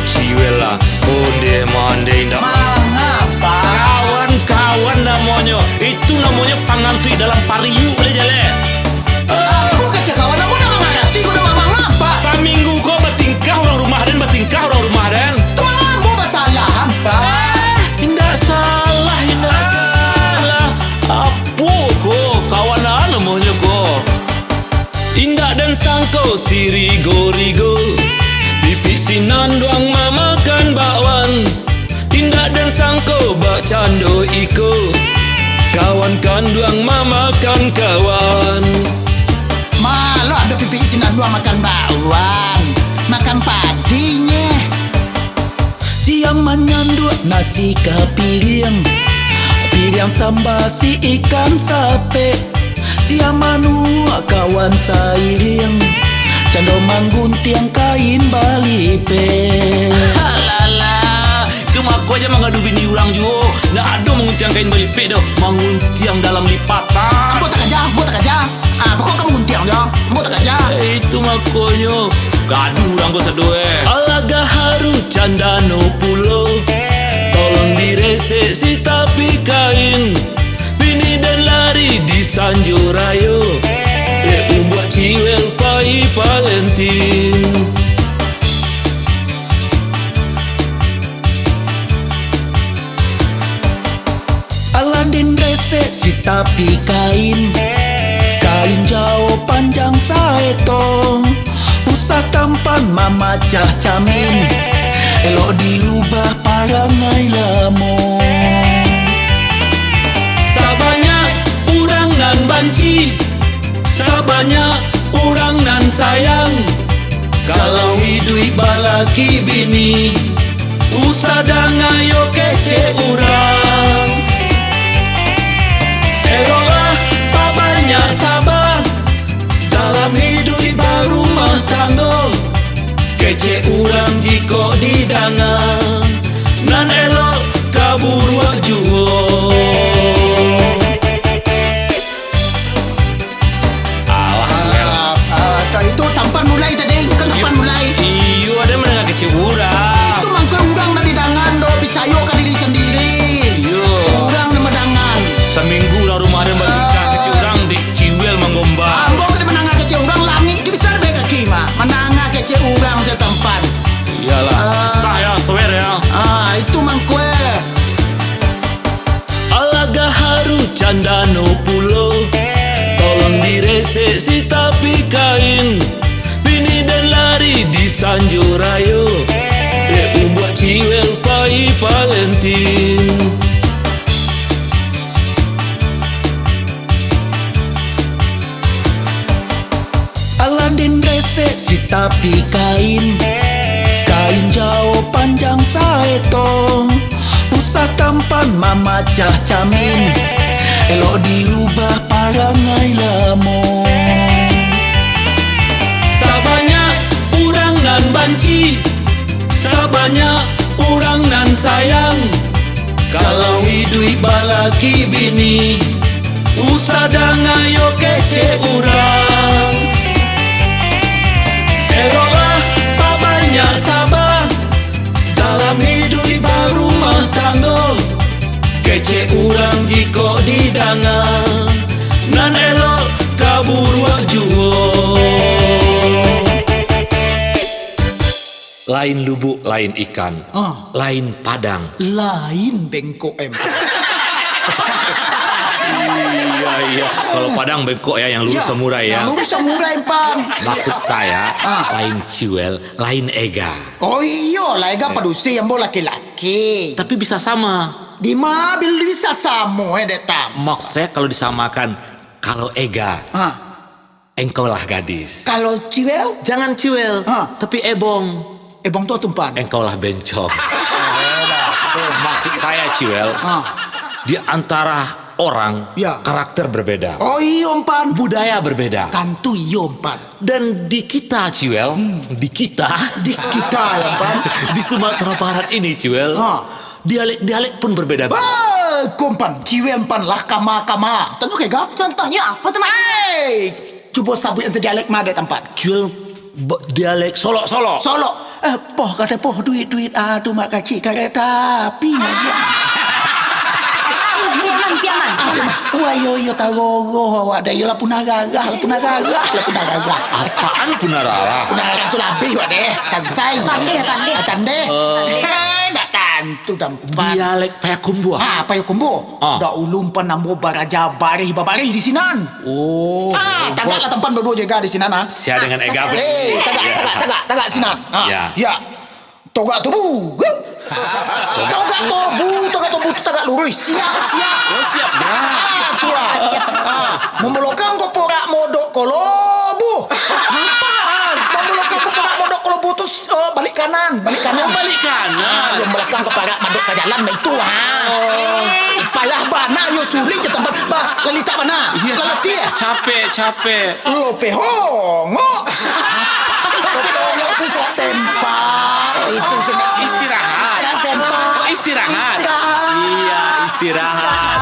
ciwel lah. Onde mande indah. Mengapa? Kawan-kawan namanya. Itu namanya pangantui dalam pariu boleh jale. Aku kecil kawan aku dah mengerti kau dah mengapa? Saminggu kau bertingkah orang rumah dan bertingkah orang rumah dan. Teman ambo masalah hampa. Indah salah, indah salah. Apa kau kawan namanya kau? Indah dan sangko si rigo-rigo. Pipi sinan doang mamakan bakwan. Indah dan sangko bak cando iko. Kawan kan doang mamakan kawan. Malu ada pipi sinan dua makan bawang, makan padinya. Siang menyanduk nasi ke piring, piring sambal si ikan sape. Siang manua kawan sairing, cando mangguntiang kain balipe. Alah, itu mah aku aja mengadu bini orang juga. Nggak ada menguntiang kain balipe dah. Menguntiang dalam lipatan. Ambo tak kerja. Pokok kamu guntiang dong. Ambo tak kerja. Itu makonyo gaduh orang kau sedue. Alaga haru candano pulo. Tolong direse si tapi kain. Bini dan lari di Sanjorayo. Umbuak ciwel pai Valentin. Aladin rese si tapi kain, kain jauh panjang saeto. Usah tampan mama cah camin, elok dirubah parangai lamo. Sabanyak urang nan banci, sabanyak urang nan sayang. Kalau hidup balaki bini, usah dangayo kece urang. Eloklah pabanyak sabar dalam hidup barumah tangga. Kece urang jiko didangang, nan elok kabur wak juo. Itu tampan mulai tadi. Kan tampan mulai. Iyo ada menengah kece urang. Itu mangke udang dah didangan do picayo ka diri sendiri. Iyo Udang dah medangan. seminggu lah rumah ada bertingkah kece urang di ciwel menggombang. Ambo kada menangah kecil udang langit di besar baik kaki mah. Menangah kecil udang setempat. Iyalah, saya swear ya. Itu mangkue. Alaga haru candano pulo. Tolong direse si tapi kain. Bini dan lari di Sanjorayo. Umbuak ciwel pai Valentin. Aladin rese si tapi kain, kain jauh panjang saeto. Usah tampan mama cah camin, elok dirubah parangai lamo. Sabanyak urang nan banci, sabanyak urang nan sayang. Kalau hidup balaki bini, usah dangayo kece urang. Eloklah pabanyak sabar dalam hidup barumah tangga. Kece urang jiko didangang, nan elok kabur wak juo. Lain lubuk, lain ikan, lain padang. Lain bengkok Iya. Kalau padang bengkok ya, yang lurus samurai ya. Lurus samurai pan. Maksud saya lain ciwel, lain ega. Oh iya, lega padusi yang boleh laki-laki. Tapi bisa sama. Di mobil bisa samu detam. Maksud saya kalau disamakan, kalau ega, engkau lah gadis. Kalau ciwel, Jangan ciwel, tapi ebong. bang tua tumpan. Engkau lah bencong. Maksud saya ciwel, di antara orang Ya. karakter berbeda, Oh iya umpan. budaya berbeda. Tentu iya umpan. Dan di kita ciwel, di kita Di kita ya umpan. di Sumatera Barat ini ciwel, dialek-dialek pun berbeda. Kumpan, ciwel umpan lah kama. Tentu kayak gak? Contohnya apa teman? Coba sabut yang dialek mana tempat? Ciwel dialek Solo. Solo. Poh kata poh duit aduh mak kacik kereta api aja. Wah yo tagogo awak dah yolah punah gagah. Apaan punarara? Punah tu lebih wak deh. Sansai. Tande. Tak tantu dampak. Dialek Payakumbuh. Payakumbuh. Dak ulum panambo baraja barih di sinan. Oh. Tagaklah tempat berdua jaga di sinan ah. Sia dengan Ega. Tagak sinan. Ya. Togak tubuh. Togak tubuh tu tagak lurus. Siap. Oh, siap dah. Siap. Memelokang ko porak modok kolobu. Memelokang ko porak modok kolobu tu balik kanan. Yang melakang ke parak madok ke jalan itu payah bana yo suri ke tempat lalita bana. Lalati Capek. Lope hongo. Itu suat tempat. Itu sudah Istirahat. tempat. Istirahat. Iya, istirahat.